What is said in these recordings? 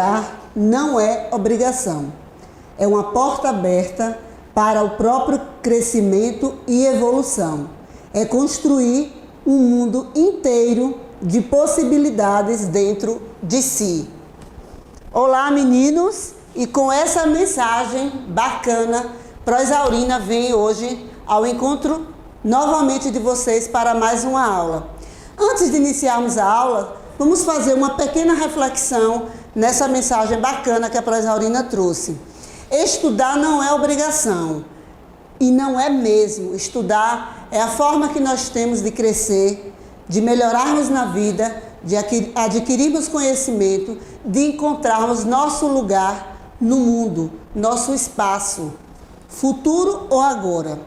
estudar não é obrigação. É uma porta aberta para o próprio crescimento e evolução. É construir um mundo inteiro de possibilidades dentro de si. Olá, meninos! E com essa mensagem bacana, Prosaurina vem hoje ao encontro novamente de vocês para mais uma aula. Antes de iniciarmos a aula, vamos fazer uma pequena reflexão nessa mensagem bacana que a Prosaurina trouxe. Estudar não é obrigação, e não é mesmo. Estudar é a forma que nós temos de crescer, de melhorarmos na vida, de adquirirmos conhecimento, de encontrarmos nosso lugar no mundo, nosso espaço, futuro ou agora.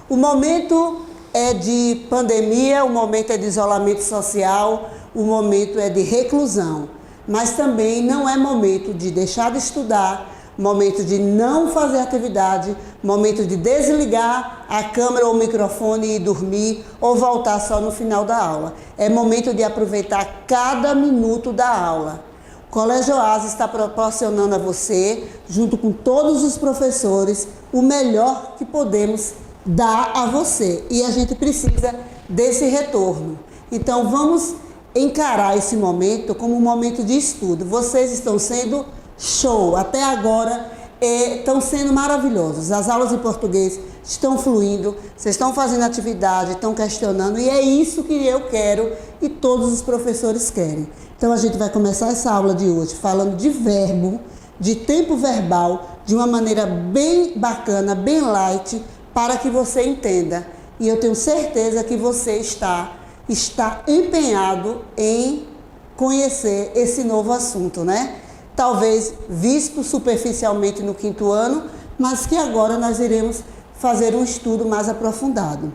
O momento é de pandemia, o momento é de isolamento social, o momento é de reclusão, mas também não é momento de deixar de estudar, momento de não fazer atividade, momento de desligar a câmera ou o microfone e dormir ou voltar só no final da aula. É momento de aproveitar cada minuto da aula. O Colégio Oásis está proporcionando a você, junto com todos os professores, o melhor que podemos dar a você. E a gente precisa desse retorno. Então vamos encarar esse momento como um momento de estudo. Vocês estão sendo show, até agora estão sendo maravilhosos. As aulas de português estão fluindo, vocês estão fazendo atividade, estão questionando, e é isso que eu quero e todos os professores querem. Então a gente vai começar essa aula de hoje falando de verbo, de tempo verbal, de uma maneira bem bacana, bem light, para que você entenda. E eu tenho certeza que você está empenhado em conhecer esse novo assunto, né? Talvez visto superficialmente no 5º ano, mas que agora nós iremos fazer um estudo mais aprofundado.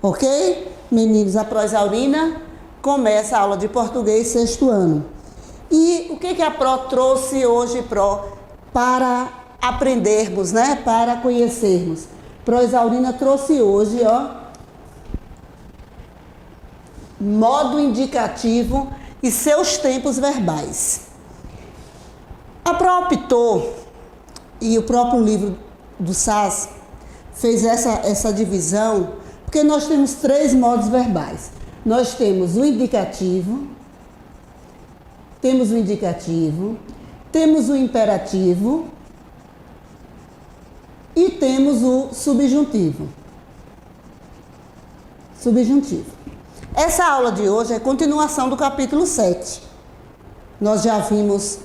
Ok? Meninos, a Prosaurina começa a aula de português 6º ano. E o que a Pro trouxe hoje, Pro, para aprendermos, né? Para conhecermos. Prosaurina trouxe hoje, ó, modo indicativo e seus tempos verbais. A Pro optou, e o próprio livro do SAS fez essa divisão, porque nós temos 3 modos verbais. Nós temos o indicativo, temos o imperativo e temos o subjuntivo. Essa aula de hoje é continuação do capítulo 7. Nós já vimos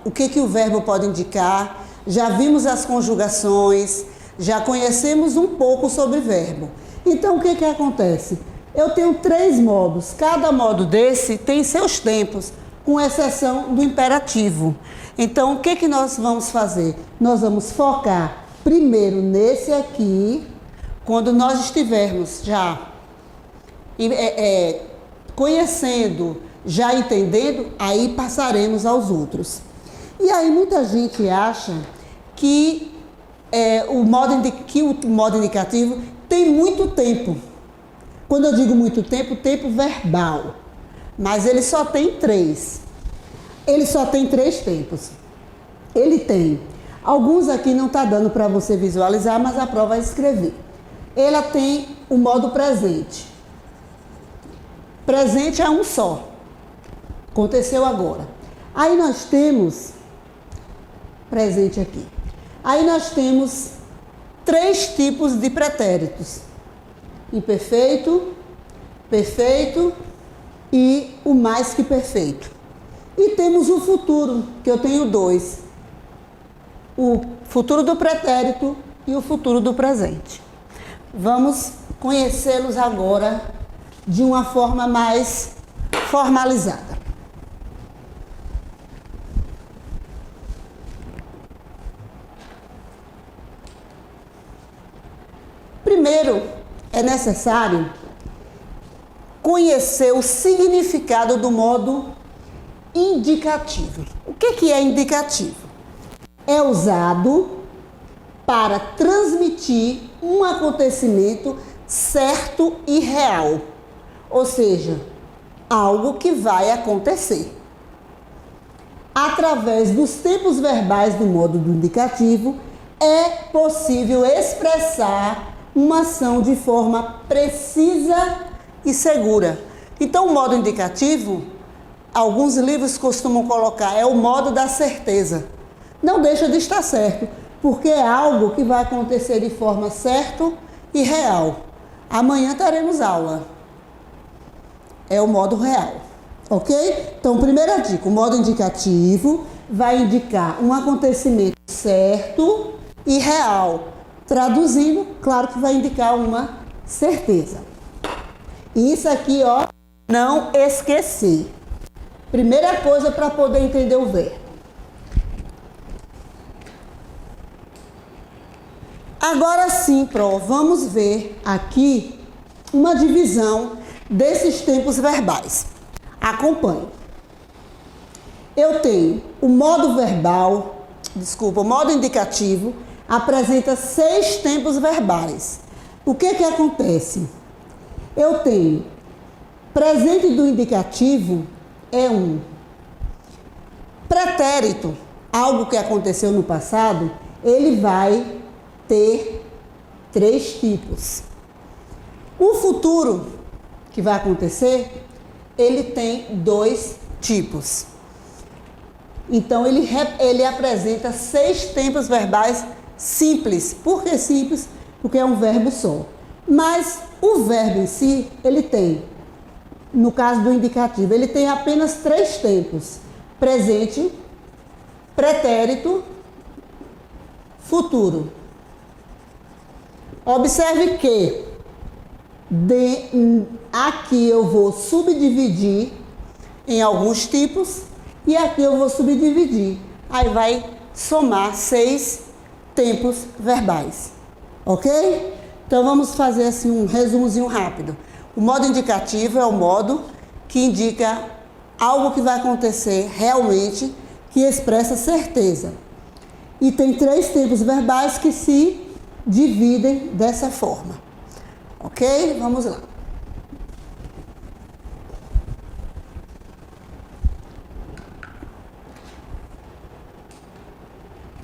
o que o verbo pode indicar, já vimos as conjugações, já conhecemos um pouco sobre verbo. Então, o que acontece? Eu tenho 3 modos, cada modo desse tem seus tempos, com exceção do imperativo. Então, o que nós vamos fazer? Nós vamos focar primeiro nesse aqui, quando nós estivermos já conhecendo, já entendendo, aí passaremos aos outros. E aí muita gente acha que o modo indicativo tem muito tempo. Quando eu digo muito tempo, tempo verbal. Mas ele só tem 3. Ele só tem 3 tempos. Ele tem. Alguns aqui não está dando para você visualizar, mas a prova vai escrever. Ela tem o modo presente. Presente é um só. Aconteceu agora. Aí nós temos, presente aqui. Aí nós temos 3 tipos de pretéritos. Imperfeito, perfeito e o mais que perfeito. E temos o futuro, que eu tenho 2. O futuro do pretérito e o futuro do presente. Vamos conhecê-los agora de uma forma mais formalizada. Primeiro, é necessário conhecer o significado do modo indicativo. O que é indicativo? É usado para transmitir um acontecimento certo e real, ou seja, algo que vai acontecer. através dos tempos verbais do modo do indicativo, é possível expressar uma ação de forma precisa e segura. Então, o modo indicativo, alguns livros costumam colocar, é o modo da certeza. Não deixa de estar certo, porque é algo que vai acontecer de forma certa e real. Amanhã teremos aula. É o modo real, ok? Então, primeira dica, o modo indicativo vai indicar um acontecimento certo e real. Traduzindo, claro que vai indicar uma certeza. E isso aqui, ó, não esquecer. Primeira coisa para poder entender o verbo. Agora sim, vamos ver aqui uma divisão desses tempos verbais. Acompanhe. Eu tenho o modo verbal, o modo indicativo, apresenta 6 tempos verbais. O que acontece? Eu tenho presente do indicativo é um. Pretérito, algo que aconteceu no passado, ele vai ter 3 tipos. O futuro, que vai acontecer, ele tem 2 tipos. Então, ele apresenta 6 tempos verbais simples. Por que simples? Porque é um verbo só. Mas o verbo em si, ele tem, no caso do indicativo, ele tem apenas 3 tempos. Presente, pretérito, futuro. Observe que aqui eu vou subdividir em alguns tipos e aqui eu vou subdividir. Aí vai somar 6 tempos verbais. Ok? Então vamos fazer assim um resumozinho rápido. O modo indicativo é o modo que indica algo que vai acontecer realmente, que expressa certeza. E tem 3 tempos verbais que se dividem dessa forma. Ok? Vamos lá.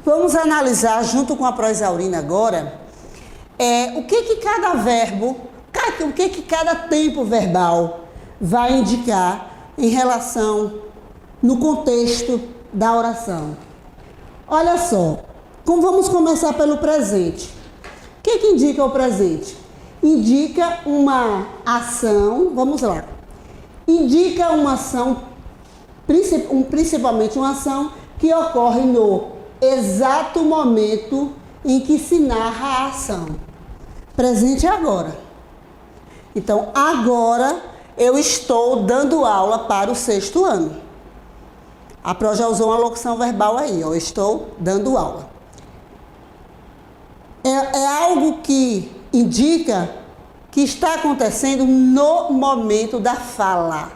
Vamos analisar junto com a proesaurina agora o que cada verbo, o que cada tempo verbal vai indicar em relação no contexto da oração. Olha só, vamos começar pelo presente. O que indica o presente? Indica uma ação, vamos lá. Indica uma ação, principalmente uma ação que ocorre no exato momento em que se narra a ação. Presente é agora. Então, agora eu estou dando aula para o 6º ano. A Pro já usou uma locução verbal aí, eu estou dando aula. É algo que indica que está acontecendo no momento da fala.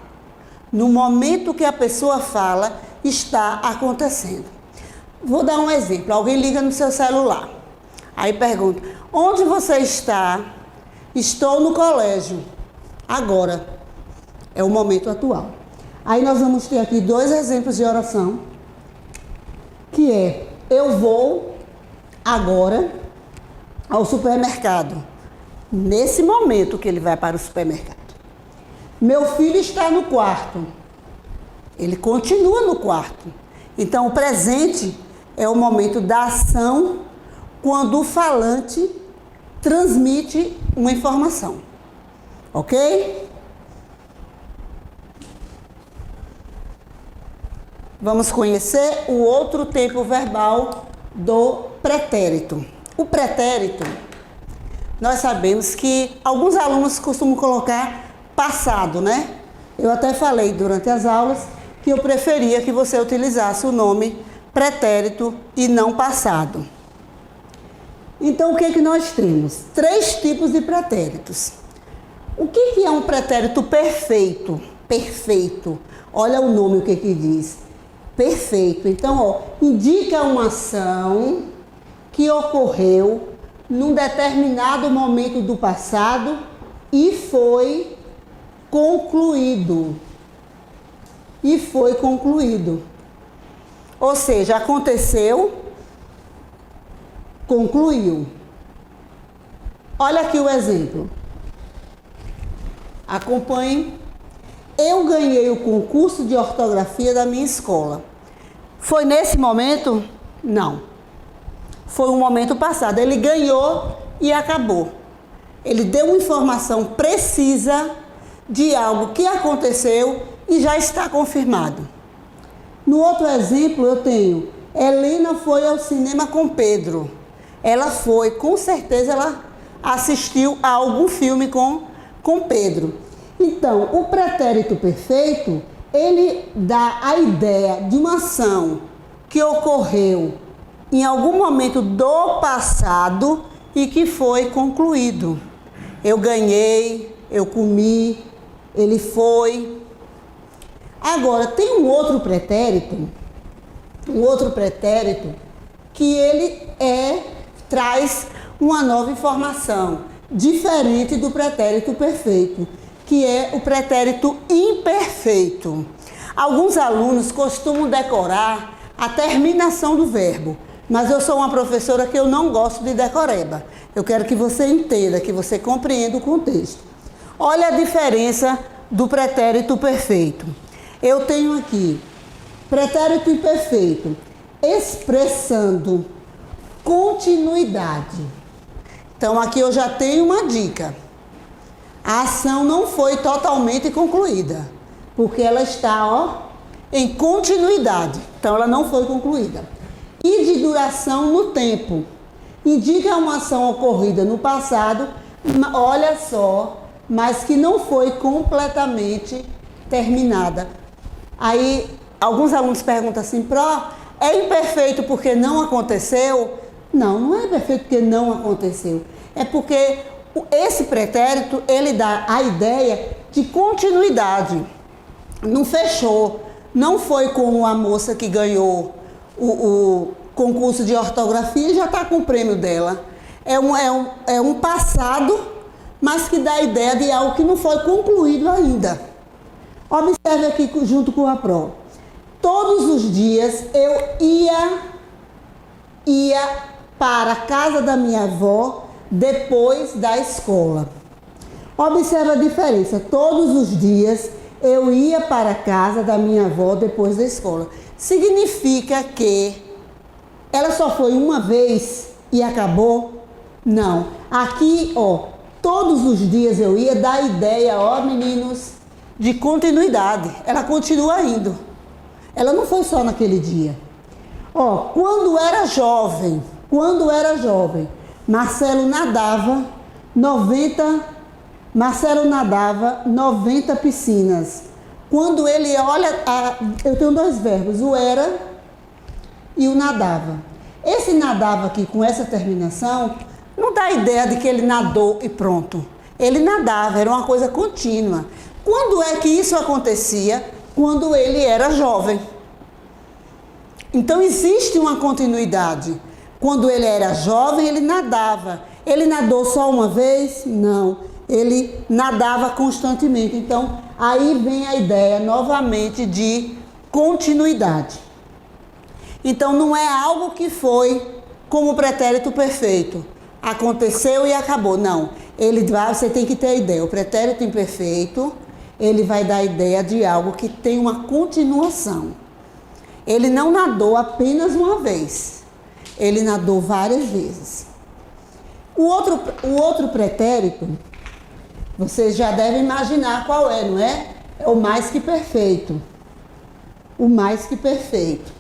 No momento que a pessoa fala, está acontecendo. Vou dar um exemplo. Alguém liga no seu celular. Aí pergunta, onde você está? Estou no colégio. Agora. É o momento atual. Aí nós vamos ter aqui 2 exemplos de oração. Que é, eu vou agora ao supermercado. Nesse momento que ele vai para o supermercado. Meu filho está no quarto. Ele continua no quarto. Então, o presente é o momento da ação quando o falante transmite uma informação. Ok? Vamos conhecer o outro tempo verbal do pretérito. O pretérito, nós sabemos que alguns alunos costumam colocar passado, né? Eu até falei durante as aulas que eu preferia que você utilizasse o nome pretérito e não passado. Então, o que nós temos? 3 tipos de pretéritos. O que é um pretérito perfeito? Perfeito. Olha o nome, o que diz. Perfeito. Então, indica uma ação que ocorreu num determinado momento do passado e foi concluído. Ou seja, aconteceu, concluiu. Olha aqui o exemplo. Acompanhem. Eu ganhei o concurso de ortografia da minha escola. Foi nesse momento? Não. Foi um momento passado. Ele ganhou e acabou. Ele deu uma informação precisa de algo que aconteceu e já está confirmado. No outro exemplo eu tenho, Helena foi ao cinema com Pedro. Ela foi, com certeza ela assistiu a algum filme com Pedro. Então, o pretérito perfeito, ele dá a ideia de uma ação que ocorreu em algum momento do passado e que foi concluído. Eu ganhei, eu comi, ele foi. Agora, tem um outro pretérito que ele traz uma nova informação, diferente do pretérito perfeito, que é o pretérito imperfeito. Alguns alunos costumam decorar a terminação do verbo, mas eu sou uma professora que eu não gosto de decoreba. Eu quero que você entenda, que você compreenda o contexto. Olha a diferença do pretérito perfeito. Eu tenho aqui pretérito imperfeito, expressando continuidade. Então aqui eu já tenho uma dica. A ação não foi totalmente concluída, porque ela está, em continuidade. Então ela não foi concluída. E de duração no tempo. Indica uma ação ocorrida no passado, olha só, mas que não foi completamente terminada. Aí alguns alunos perguntam assim, é imperfeito porque não aconteceu? Não, não é perfeito porque não aconteceu. É porque esse pretérito, ele dá a ideia de continuidade. Não fechou. Não foi como a moça que ganhou o concurso de ortografia e já está com o prêmio dela. É um passado, mas que dá a ideia de algo que não foi concluído ainda. Observe aqui junto com a prova. Todos os dias eu ia para a casa da minha avó depois da escola. Observe a diferença. Todos os dias eu ia para a casa da minha avó depois da escola. Significa que ela só foi uma vez e acabou? Não. Aqui, todos os dias eu ia dar ideia, meninos, de continuidade. Ela continua indo. Ela não foi só naquele dia. Quando era jovem, Marcelo nadava 90 piscinas. Quando ele olha, eu tenho dois verbos, o era e o nadava. Esse nadava aqui com essa terminação não dá a ideia de que ele nadou e pronto. Ele nadava, era uma coisa contínua. Quando é que isso acontecia? Quando ele era jovem. Então existe uma continuidade. Quando ele era jovem, ele nadava. Ele nadou só uma vez? Não. Ele nadava constantemente. Então, aí vem a ideia novamente de continuidade. Então, não é algo que foi como o pretérito perfeito. Aconteceu e acabou. Não. Você tem que ter a ideia. O pretérito imperfeito, ele vai dar a ideia de algo que tem uma continuação. Ele não nadou apenas uma vez. Ele nadou várias vezes. O outro pretérito, vocês já devem imaginar qual é, não é? É o mais que perfeito. O mais que perfeito.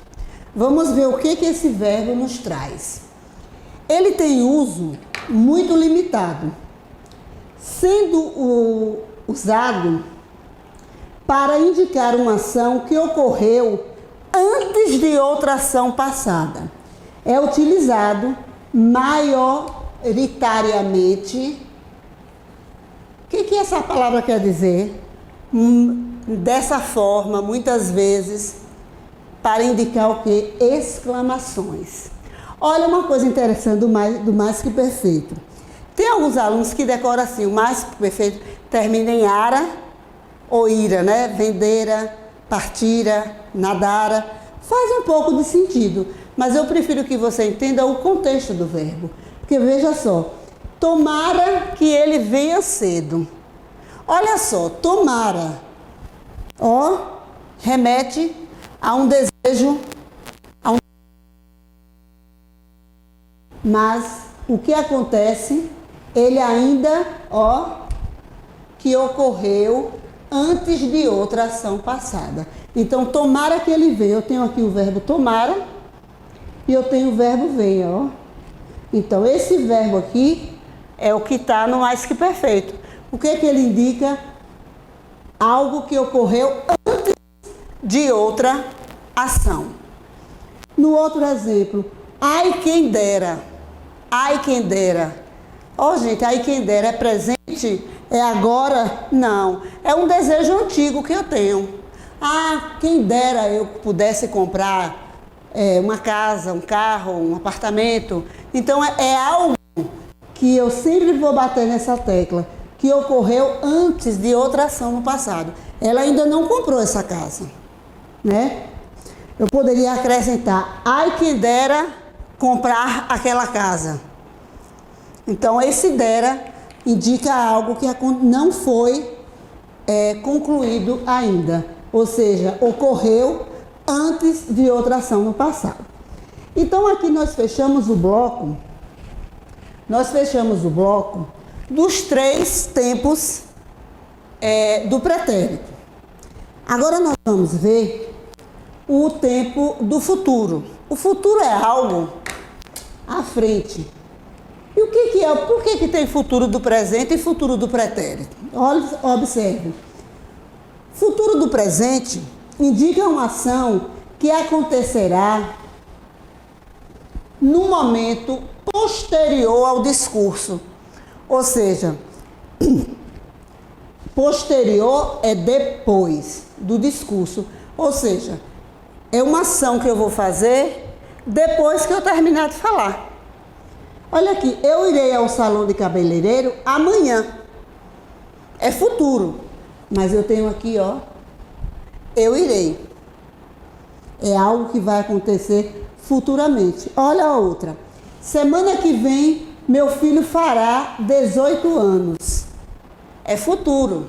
Vamos ver o que esse verbo nos traz. Ele tem uso muito limitado, sendo usado para indicar uma ação que ocorreu antes de outra ação passada. É utilizado maioritariamente. O que essa palavra quer dizer? Dessa forma, muitas vezes, para indicar o quê? Exclamações. Olha uma coisa interessante do mais que perfeito. Tem alguns alunos que decoram assim, o mais que perfeito termina em ara ou ira, né? Vendera, partira, nadara. Faz um pouco de sentido, mas eu prefiro que você entenda o contexto do verbo. Porque veja só, tomara que ele venha cedo. Olha só, tomara, ó, remete a um desejo, mas o que acontece, ele ainda, ó, que ocorreu antes de outra ação passada. Então, tomara que ele venha. Eu tenho aqui o verbo tomara e eu tenho o verbo venha, ó. Então, esse verbo aqui é o que está no mais que perfeito. O que é que ele indica? Algo que ocorreu antes de outra ação. No outro exemplo, ai quem dera. Ai quem dera. Ó, gente, ai quem dera é presente? É agora? Não. É um desejo antigo que eu tenho. Ah, quem dera eu pudesse comprar uma casa, um carro, um apartamento. Então, é algo que eu sempre vou bater nessa tecla, que ocorreu antes de outra ação no passado. Ela ainda não comprou essa casa, né? Eu poderia acrescentar, ai quem dera comprar aquela casa. Então, esse dera indica algo que não foi concluído ainda. Ou seja, ocorreu antes de outra ação no passado. Então, aqui nós fechamos o bloco. Dos 3 tempos do pretérito. Agora nós vamos ver o tempo do futuro. O futuro é algo à frente. E o que é? Por que tem futuro do presente e futuro do pretérito? Observe. Futuro do presente indica uma ação que acontecerá no momento posterior ao discurso. Ou seja, posterior é depois do discurso. Ou seja, é uma ação que eu vou fazer depois que eu terminar de falar. Olha aqui, eu irei ao salão de cabeleireiro amanhã. É futuro. Mas eu tenho aqui, ó, eu irei. É algo que vai acontecer futuramente. Olha a outra. Semana que vem, meu filho fará 18 anos. É futuro.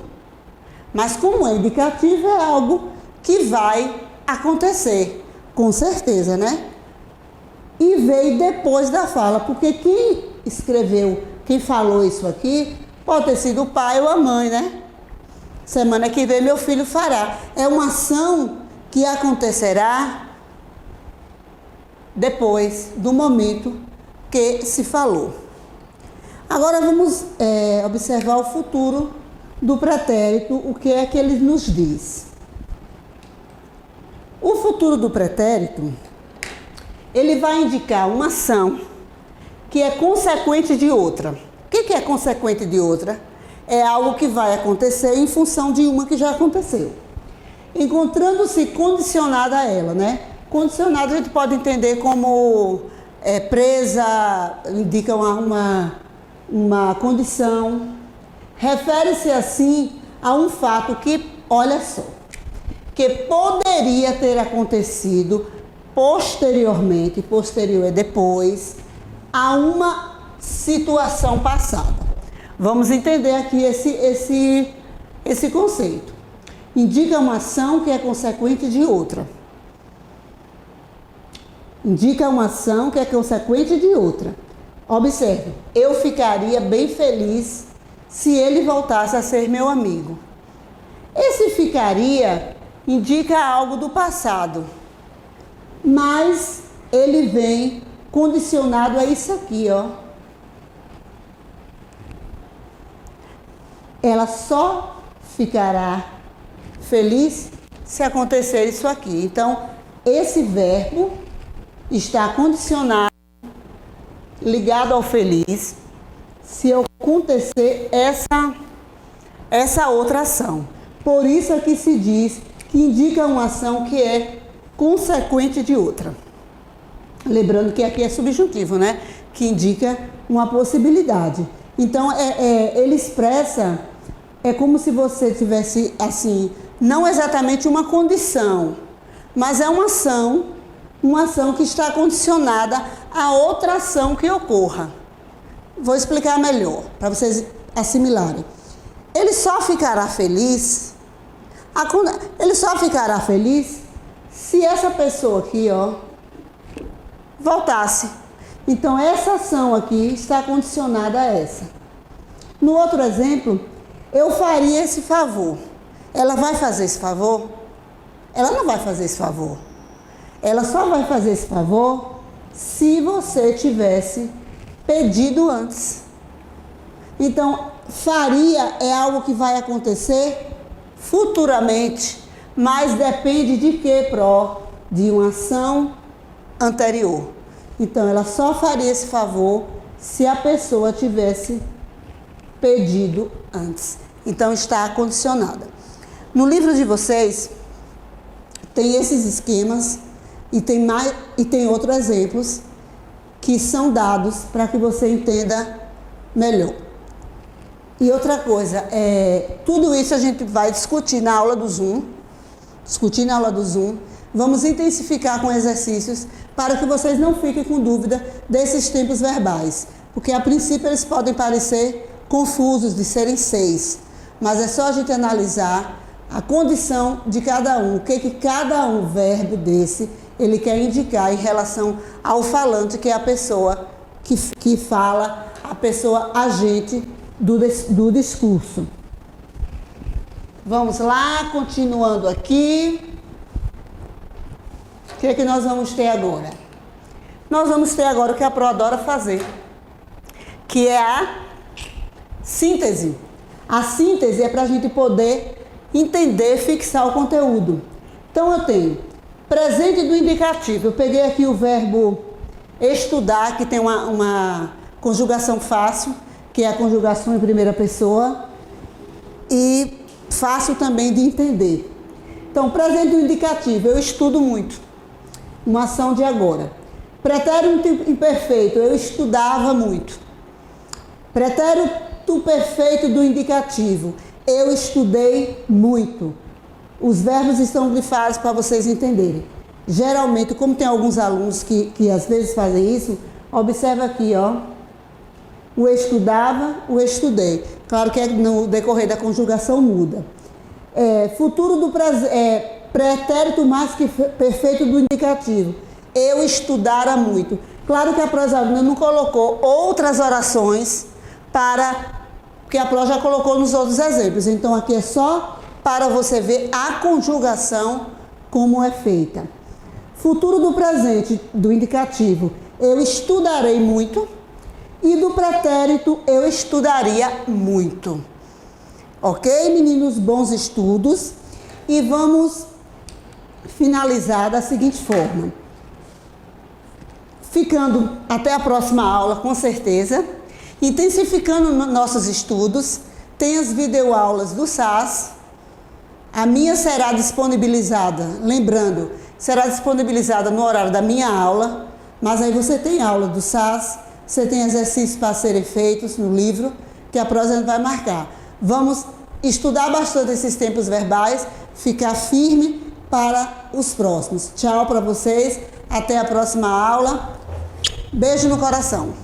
Mas como é indicativo, é algo que vai acontecer. Com certeza, né? E veio depois da fala. Porque quem escreveu, quem falou isso aqui, pode ter sido o pai ou a mãe, né? Semana que vem meu filho fará. É uma ação que acontecerá depois do momento que se falou. Agora vamos observar o futuro do pretérito, o que é que ele nos diz. O futuro do pretérito, ele vai indicar uma ação que é consequente de outra. O que é consequente de outra? É algo que vai acontecer em função de uma que já aconteceu. Encontrando-se condicionada a ela, né? Condicionada a gente pode entender como presa, indica uma condição. Refere-se assim a um fato que, olha só, que poderia ter acontecido posteriormente, posterior é depois, a uma situação passada. Vamos entender aqui esse conceito. Indica uma ação que é consequente de outra. Indica uma ação que é consequente de outra. Observe, eu ficaria bem feliz se ele voltasse a ser meu amigo. Esse ficaria indica algo do passado, mas ele vem condicionado a isso aqui, ó. Ela só ficará feliz se acontecer isso aqui. Então, esse verbo está condicionado, ligado ao feliz, se acontecer essa outra ação. Por isso é que se diz que indica uma ação que é consequente de outra. Lembrando que aqui é subjuntivo, né? Que indica uma possibilidade. Então, ele expressa, é como se você tivesse, assim, não exatamente uma condição, mas é uma ação uma ação que está condicionada a outra ação que ocorra. Vou explicar melhor, para vocês assimilarem. Ele só ficará feliz se essa pessoa aqui, ó, voltasse. Então, essa ação aqui está condicionada a essa. No outro exemplo, eu faria esse favor. Ela vai fazer esse favor? Ela não vai fazer esse favor. Ela só vai fazer esse favor se você tivesse pedido antes. Então, faria é algo que vai acontecer futuramente, mas depende de quê, Pró? De uma ação anterior. Então, ela só faria esse favor se a pessoa tivesse pedido antes. Então, está condicionada. No livro de vocês, tem esses esquemas e tem outros exemplos que são dados para que você entenda melhor. E outra coisa, tudo isso a gente vai discutir na aula do Zoom. Vamos intensificar com exercícios para que vocês não fiquem com dúvida desses tempos verbais. Porque a princípio eles podem parecer confusos de serem 6. Mas é só a gente analisar a condição de cada um. O que cada verbo desse ele quer indicar em relação ao falante, que é a pessoa que fala, a pessoa agente do discurso. Vamos lá, continuando aqui. O que é que nós vamos ter agora? Nós vamos ter agora o que a Pro adora fazer, que é a síntese. A síntese é para a gente poder entender, fixar o conteúdo. Então, eu tenho presente do indicativo. Eu peguei aqui o verbo estudar, que tem uma conjugação fácil, que é a conjugação em primeira pessoa, e fácil também de entender. Então, presente do indicativo, eu estudo muito. Uma ação de agora. Pretérito imperfeito, eu estudava muito. Pretérito perfeito do indicativo, eu estudei muito. Os verbos estão grifados para vocês entenderem. Geralmente, como tem alguns alunos que às vezes fazem isso, observa aqui, ó. O estudava, o estudei. Claro que no decorrer da conjugação muda. Futuro do pretérito mais que perfeito do indicativo. Eu estudara muito. Claro que a prosalina não colocou outras orações que a Pro já colocou nos outros exemplos. Então, aqui é só para você ver a conjugação como é feita. Futuro do presente do indicativo. Eu estudarei muito. E do pretérito, eu estudaria muito. Ok, meninos? Bons estudos. E vamos finalizar da seguinte forma. Ficando até a próxima aula, com certeza. Intensificando nossos estudos. Tem as videoaulas do SAS. A minha será disponibilizada, lembrando, será disponibilizada no horário da minha aula. Mas aí você tem aula do SAS. Você tem exercícios para serem feitos no livro, que a prosa vai marcar. Vamos estudar bastante esses tempos verbais, ficar firme para os próximos. Tchau para vocês, até a próxima aula. Beijo no coração.